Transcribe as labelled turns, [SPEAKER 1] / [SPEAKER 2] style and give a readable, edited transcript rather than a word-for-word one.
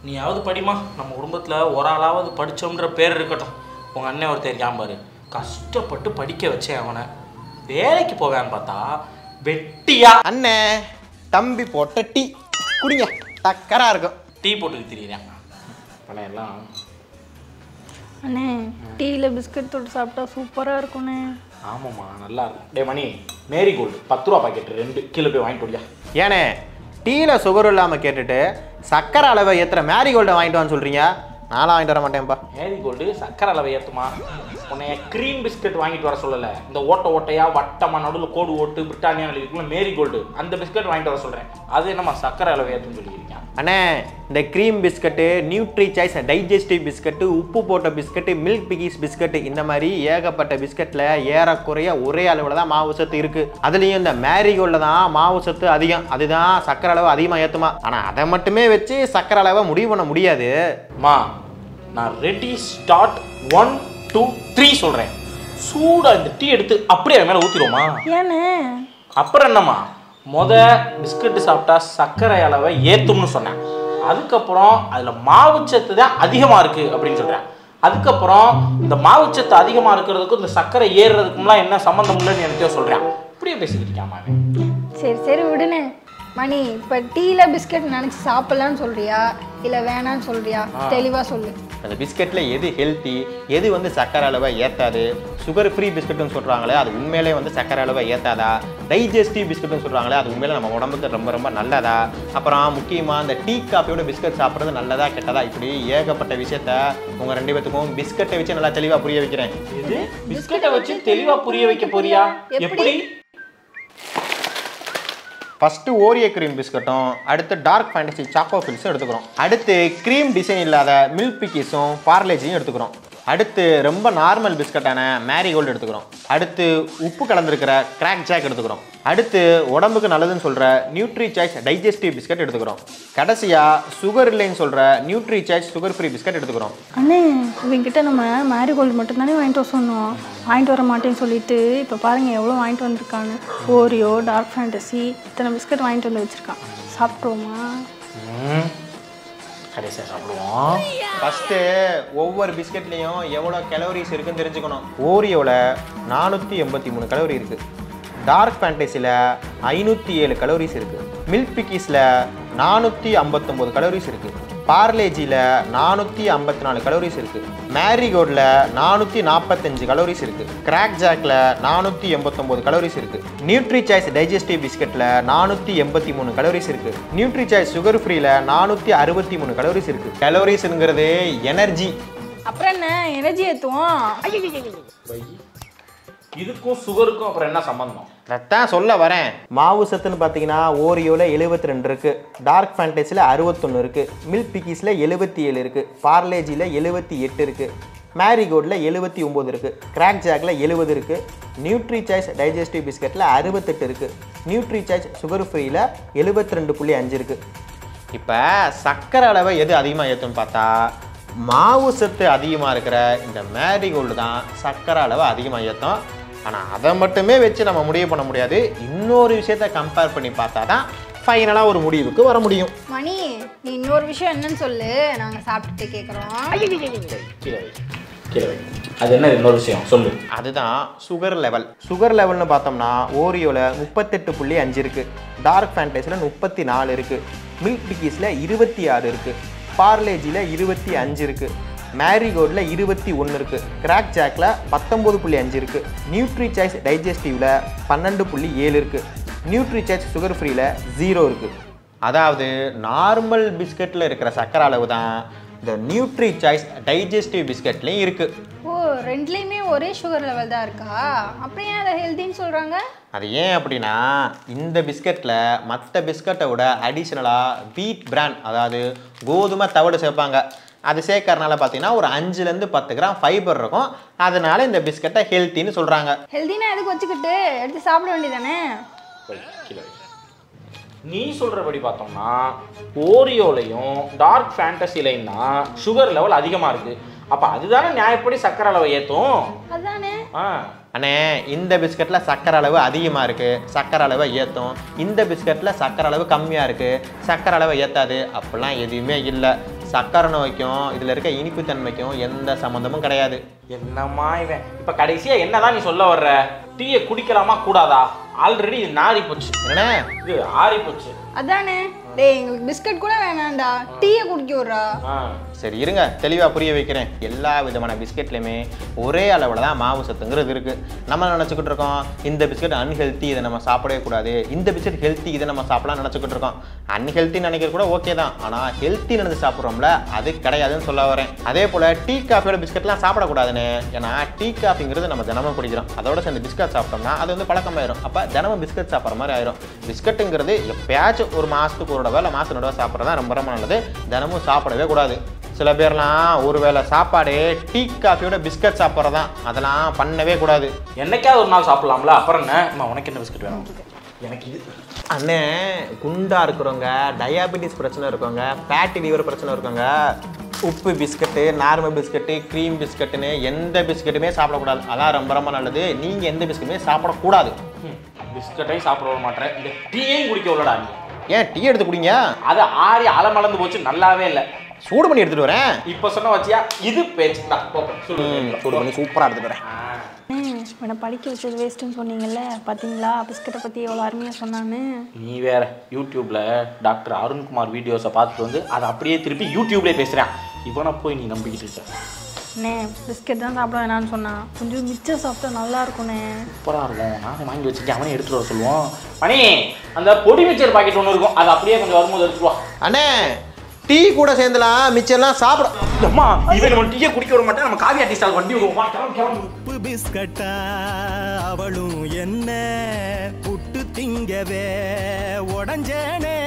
[SPEAKER 1] நீயாவது படிமா, நம்ம குடும்பத்தில் ஒரு ஆளாவது படித்தோம்ன்ற பேர் இருக்கட்டும். உங்கள் அண்ணன் ஒருத்தர் இருக்காம்பாரு, கஷ்டப்பட்டு படிக்க வச்சேன் அவனை, வேலைக்கு போவேன்னு பார்த்தா வெட்டியா.
[SPEAKER 2] அண்ணே தம்பி போட்ட டீ குடிங்க, டக்கரா இருக்கும்.
[SPEAKER 1] டீ போட்டுக்கு திரியிறேன் பணம் எல்லாம்.
[SPEAKER 3] அண்ணே டீயில் பிஸ்கட் தொட்டு சாப்பிட்டா சூப்பராக இருக்கும்ண்ணே.
[SPEAKER 1] ஆமாம்மா நல்லா இருக்கும். டே மணி, மேரி கோல்டு 10 ரூபா பாக்கெட் 2 கீழே போய் வாங்கிட்டு வரியா?
[SPEAKER 2] ஏனே டீயில் சுகர் இல்லாமல் கேட்டுட்டு சக்கரை அளவை ஏற்றுற மேரிகோல்டை வாங்கிட்டு வான்னு சொல்கிறீங்க? நானும் வாங்கிட்டு வர மாட்டேன்ப்பா.
[SPEAKER 1] மேரி கோல்டு சக்கரை அளவை ஏற்றுமா? உன்னைய க்ரீம் பிஸ்கட் வாங்கிட்டு வர சொல்லலை. இந்த ஓட்டையா வட்டமாக நடுவில் கோடு ஓட்டு பிரிட்டானியா இருக்குல்ல மேரி கோல்டு, அந்த பிஸ்கட் வாங்கிட்டு வர சொல்கிறேன். அது என்னம்மா சக்கரை அளவை ஏற்றுன்னு சொல்லியிருக்கேன்?
[SPEAKER 2] அண்ணே இந்த cream biscuit, nutri choice digestive biscuit, உப்பு போட்ட பிஸ்கட்டு, மில்க் பிகிஸ் பிஸ்கட்டு, இந்த மாதிரி ஏகப்பட்ட பிஸ்கட்டில் ஏறக்குறைய ஒரே அளவில் தான் மாவு சத்து இருக்குது. அதுலேயும் இந்த மேரிகோல்டில் தான் மாவு சத்து அதிகம். அதுதான் சக்கரை அளவு அதிகமாக ஏற்றுமா. ஆனால் அதை மட்டுமே வச்சு சக்கரை அளவை முடிவு பண்ண முடியாது.
[SPEAKER 1] மா நான் ரெடி ஸ்டார்ட் 1 2 3 சொல்கிறேன். சூடாக இந்த டீ எடுத்து அப்படியே அது மேலே ஊற்றிடுவோமா?
[SPEAKER 3] ஏண்ணே?
[SPEAKER 1] அப்புறம் என்னம்மா, பிஸ்கட்டு சாப்பிட்டா சர்க்கரை அளவை ஏற்றும்னு சொன்னேன். அதுக்கப்புறம் அதில் மாவுச்சத்து தான் அதிகமாக இருக்குது அப்படின்னு சொல்கிறேன். அதுக்கப்புறம் இந்த மாவுச்சத்து அதிகமாக இருக்கிறதுக்கும் இந்த சர்க்கரை ஏறுறதுக்கும்லாம் என்ன சம்மந்தம் இல்லைன்னு எனக்கு சொல்கிறேன். இப்படியே பேசிக்கிட்டு இருக்காமா?
[SPEAKER 3] சரி சரி விடுனே. மணி இப்போ டீயில் பிஸ்கட் நினச்சி சாப்பிட்லான்னு சொல்கிறியா இல்லை வேணான்னு சொல்கிறியா? தெளிவாக சொல்லு.
[SPEAKER 2] அந்த பிஸ்கட்டில் எது ஹெல்த்தி, எது வந்து சக்கரை அளவை ஏற்றாது? சுகர் ஃப்ரீ பிஸ்கட்டுன்னு சொல்கிறாங்களே அது உண்மையிலே வந்து சக்கரை அளவை ஏற்றாதா? டைஜஸ்டிவ் பிஸ்கட்டுன்னு சொல்கிறாங்களே அது உண்மையிலே நம்ம உடம்புக்கு ரொம்ப ரொம்ப நல்லதா? அப்புறம் முக்கியமாக இந்த டீ காஃபியோட பிஸ்கட் சாப்பிட்றது நல்லதா கெட்டதா? இப்படி ஏகப்பட்ட விஷயத்த உங்கள் 2 பேத்துக்கும் பிஸ்கட்டை வச்சு நல்லா தெளிவாக புரிய வைக்கிறேன்.
[SPEAKER 1] இது பிஸ்கட்டை வச்சு தெளிவாக புரிய வைக்க போறியா? எப்படி?
[SPEAKER 2] ஃபஸ்ட்டு ஓரியோ க்ரீம் பிஸ்கட்டும், அடுத்து டார்க் ஃபேண்டசி சாக்கோ ஃபில்ஸும் எடுத்துக்கிறோம். அடுத்து க்ரீம் டிசைன் இல்லாத மில்க் பிக்கிஸும் பார்லேஜியும் எடுத்துக்கிறோம். அடுத்து ரொம்ப நார்மல் பிஸ்கட்டான மேரிகோல்டு எடுத்துக்கிறோம். அடுத்து உப்பு கலந்துருக்கிற கிராக் ஜாக் எடுத்துக்கிறோம். அடுத்து உடம்புக்கு நல்லதுன்னு சொல்கிற நியூட்ரி சாய்ஸ் டைஜஸ்டிவ் பிஸ்கட் எடுத்துக்கிறோம். கடைசியாக சுகர் இல்லைன்னு சொல்கிற nutri choice sugar free biscuit எடுத்துக்கிறோம்.
[SPEAKER 3] அண்ணே இவங்கிட்ட நம்ம மேரிகோல்டு மட்டும் தானே வாங்கிட்டு வர சொன்னோம். வாங்கிட்டு வர மாட்டேன்னு சொல்லிட்டு இப்போ பாருங்கள் எவ்வளோ வாங்கிட்டு வந்திருக்கான்னு. ஓரியோ, டார்க் ஃபேண்டசி, இத்தனை பிஸ்கட் வாங்கிட்டு வந்து வச்சுருக்கான். சாப்பிட்ருவோமா?
[SPEAKER 1] கடைசியாக சாப்பிடுவோம்.
[SPEAKER 2] ஃபஸ்ட்டு ஒவ்வொரு பிஸ்கட்லேயும் எவ்வளோ கலோரிஸ் இருக்குன்னு தெரிஞ்சுக்கணும். ஓரியோவில் 483 கலோரி இருக்குது. டார்க் ஃபேண்டசியில் 507 கலோரிஸ் இருக்குது. மில்க் பிக்கீஸில் 459 கலோரிஸ் இருக்குது. பார்லேஜியில் 454 கலோரிஸ் இருக்குது. மேரிகோல்டில் 445 கலோரிஸ் இருக்குது. கிராக் ஜாக்கில் 489 கலோரிஸ் இருக்குது. நியூட்ரி சாய்ஸ் டைஜஸ்டிவ் பிஸ்கட்டில் 483 கலோரிஸ் இருக்குது. நியூட்ரி சாய்ஸ் சுகர் ஃப்ரீயில் 463 கலோரிஸ் இருக்குது. கலோரிஸ்ங்கிறது எனர்ஜி.
[SPEAKER 3] அப்புறம் என்ன எனர்ஜி ஏற்றுவோம்?
[SPEAKER 1] இதுக்கும் சுகருக்கும் அப்புறம் என்ன சம்பந்தம்?
[SPEAKER 2] அதான் சொல்ல வரேன். மாவு சத்துன்னு பார்த்தீங்கன்னா ஓரியோவில் 72 இருக்குது. டார்க் ஃபேண்டசியில் 61 இருக்குது. மில்க் பிக்கீஸில் 77 இருக்குது. பார்லேஜியில் 78 இருக்குது. மேரிகோல்டில் 79 இருக்குது. கிராக் ஜாக்கில் 70 இருக்குது. நியூட்ரி சாய்ஸ் டைஜஸ்டிவ் பிஸ்கட்டில் 68 இருக்குது. நியூட்ரி சாய்ஸ் சுகர் ஃப்ரீயில் 72.5 இருக்குது. இப்போ சக்கரை அளவை எது அதிகமாக ஏற்றுன்னு பார்த்தா மாவு சத்து அதிகமாக இருக்கிற இந்த மேரிகோல்டு தான் சக்கரை அளவை அதிகமாக ஏற்றும். ஆனால் அதை மட்டுமே வச்சு நம்ம முடிவு பண்ண முடியாது. இன்னொரு விஷயத்தை கம்பேர் பண்ணி பார்த்தா தான் ஃபைனலாக ஒரு முடிவுக்கு வர முடியும்.
[SPEAKER 3] மணி நீ இன்னொரு விஷயம் என்னன்னு சொல்லு, நாங்கள் சாப்பிட்டுட்டு கேட்குறோம்.
[SPEAKER 1] அது என்ன இன்னொரு விஷயம் சொல்லு?
[SPEAKER 2] அதுதான் சுகர் லெவல். சுகர் லெவல்னு பார்த்தோம்னா ஓரியோவில் 38.5 இருக்குது. டார்க் ஃபேண்டசியில் 34 இருக்குது. மில்க் பிக்கீஸில் 26 இருக்குது. பார்லேஜியில் 25 இருக்குது. மேரிகோல்டில் 21 இருக்குது. கிராக் ஜாக்கில் 19.5 இருக்குது. நியூட்ரி சாய்ஸ் டைஜஸ்டிவில் 12.7 இருக்குது. நியூட்ரி சாய்ஸ் சுகர் ஃப்ரீயில் 0 இருக்குது. அதாவது நார்மல் பிஸ்கட்டில் இருக்கிற சக்கரை அளவு தான் இந்த நியூட்ரி சாய்ஸ் டைஜஸ்டிவ் பிஸ்கட்லேயும் இருக்குது.
[SPEAKER 3] ஓ ரெண்டுலேயுமே ஒரே சுகர் லெவல் தான் இருக்கா? அப்புறம் ஏன் அதை ஹெல்த்தின்னு சொல்கிறாங்க?
[SPEAKER 2] அது ஏன் அப்படின்னா இந்த பிஸ்கட்டில் மற்ற பிஸ்கட்டை விட அடிஷ்னலாக வீட் பிராண்ட், அதாவது கோதுமை தவிடு சேர்ப்பாங்க. அது சேர்க்கறனால பார்த்தீங்கன்னா ஒரு 5லேருந்து 10 கிராம் ஃபைபர் இருக்கும். அதனால இந்த பிஸ்கட்டை ஹெல்த்தின்னு சொல்கிறாங்க.
[SPEAKER 3] ஹெல்த்தினா எதுக்கு வச்சுக்கிட்டு எடுத்து சாப்பிட வேண்டியதானே?
[SPEAKER 1] நீ சொல்கிறபடி பார்த்தோம்னா ஓரியோலையும் டார்க் ஃபேண்டசிலையும் தான் சுகர் லெவல் அதிகமாக இருக்குது. அப்போ அதுதானே நியாயப்படி சக்கரை அளவை ஏற்றும்.
[SPEAKER 3] அதுதானே.
[SPEAKER 2] அண்ணே இந்த பிஸ்கட்டில் சக்கரை அளவு அதிகமாக இருக்குது, சக்கரை அளவை ஏற்றும். இந்த பிஸ்கட்டில் சக்கரை அளவு கம்மியாக இருக்குது, சக்கரை அளவை ஏற்றாது. அப்படிலாம் எதுவுமே இல்லை. சக்கரை நோய்க்கும் இதில் இருக்க இனிப்பு தன்மைக்கும் எந்த சம்மந்தமும் கிடையாது.
[SPEAKER 1] என்னம்மா இவன் இப்போ கடைசியா என்னதான் நீ சொல்ல வர்ற? டீயை குடிக்கலாமா கூடாதா? ஆல்ரெடி இது நாரி போச்சு.
[SPEAKER 2] என்ன
[SPEAKER 1] இது ஆறி போச்சு.
[SPEAKER 3] அதானே டேய் எங்களுக்கு பிஸ்கட் கூட வேணாம்டா, டீயை குடிக்க விட்றா.
[SPEAKER 2] சரி இருங்க, தெளிவாக புரிய வைக்கிறேன். எல்லா விதமான பிஸ்கெட்லையுமே ஒரே அளவில் தான் மாவு சத்துங்கிறது இருக்குது. நம்ம நினச்சிக்கிட்டு இருக்கோம் இந்த பிஸ்கட் அன்ஹெல்த்தி, இதை நம்ம சாப்பிடவே கூடாது, இந்த பிஸ்கட் ஹெல்த்தி, இதை நம்ம சாப்பிடலாம் நினச்சிக்கிட்டு இருக்கோம். அன்ஹெல்த்தின்னு நினைக்கிறது கூட ஓகே தான், ஆனால் ஹெல்த்தி நினைச்சு சாப்பிட்றோம்ல அது கிடையாதுன்னு சொல்ல வரேன். அதே போல் டீ காஃபியோட பிஸ்கட்லாம் சாப்பிடக்கூடாதுன்னு. ஏன்னா டீ காஃபிங்கிறது நம்ம தினமும் குடிக்கிறோம், அதோட சேர்ந்து பிஸ்கட் சாப்பிட்டோம்னா அது வந்து பழக்கமாயிரும். அப்போ தினமும் பிஸ்கட் சாப்பிட்ற மாதிரி ஆயிரும். பிஸ்கட்டுங்கிறது எப்பயாச்சும் ஒரு மாதத்துக்கு ஒரு தடவை இல்லை மாதத்துக்கு நடுவை சாப்பிட்றது ரொம்ப ரொம்ப நல்லது. தினமும் சாப்பிடவே கூடாது. சில பேர்லாம் ஒரு வேளை சாப்பாடு டீ காஃபியோட பிஸ்கட் சாப்பிட்றதான், அதெல்லாம் பண்ணவே கூடாது.
[SPEAKER 1] என்னைக்காவது ஒரு நாள் சாப்பிடலாம்ல, அப்புறம் என்ன உனக்கு என்ன பிஸ்கட் வேணும்? எனக்கு இது
[SPEAKER 2] அண்ணே, குண்டா இருக்கிறவங்க, டயாபெட்டிஸ் பிரச்சனை இருக்கவங்க, ஃபேட்டி லிவர் பிரச்சனை இருக்கவங்க உப்பு பிஸ்கட்டு, நார்மல் பிஸ்கட்டு, க்ரீம் பிஸ்கட்டுன்னு எந்த பிஸ்கட்டுமே சாப்பிடக்கூடாது. அதான் ரொம்ப ரொம்ப நல்லது. நீங்கள் எந்த பிஸ்கட்டுமே சாப்பிடக்கூடாது.
[SPEAKER 1] பிஸ்கட்டையும் சாப்பிட விட மாட்டேன், இந்த டீயையும் குடிக்க விடடா. நீ
[SPEAKER 2] ஏன் டீ எடுத்து குடிங்க? அது
[SPEAKER 1] ஆறி அலமளந்து போச்சு, நல்லாவே இல்லை.
[SPEAKER 2] சூடு பண்ணி எடுத்துட்டு வரேன்.
[SPEAKER 1] இப்போ சொன்ன வச்சியா இது பேச்சு தான்.
[SPEAKER 2] சூடு பண்ணி சூப்பராக எடுத்துட்டு வரேன்.
[SPEAKER 3] என்னை படிக்க வச்சது வேஸ்ட்டுன்னு சொன்னீங்கல்ல, பார்த்தீங்களா பிஸ்கட்டை பற்றி எவ்வளோ அருமையாக சொன்னான்னு.
[SPEAKER 1] நீ வேற யூடியூப்ல டாக்டர் அருண்குமார் வீடியோஸை பார்த்துட்டு வந்து அதை அப்படியே திருப்பி யூடியூப்லேயே பேசுகிறேன். இவனை போய் நீ நம்பிக்கிட்டு இருக்க?
[SPEAKER 3] அண்ணே பிஸ்கெட் தான் சாப்பிட வேணான்னு சொன்னான், கொஞ்சம் மிச்சம் சாப்பிட்டா நல்லா இருக்கும்ண்ணே.
[SPEAKER 1] சூப்பராக இருக்கும். நானே வாங்கி வச்சுக்கேன், அவனே எடுத்துகிட்டு வர சொல்லுவோம். மணி அந்த பொடி மிச்சர் பாக்கெட் ஒன்று இருக்கும், அது அப்படியே கொஞ்சம் வரும்போது எடுத்துருவா.
[SPEAKER 2] அண்ணே டீ கூட சேர்ந்துலாம் மிச்சர்லாம் சாப்பிட.
[SPEAKER 1] அம்மா இவன் நம்ம டீயை குடிக்க விட மாட்டேன், நம்ம காவி ஆர்டிஸ்டால் வண்டி விடுவோம்.
[SPEAKER 4] பிஸ்கட்டா அவளும் என்ன புட்டு திங்கவே உடஞ்சேனே.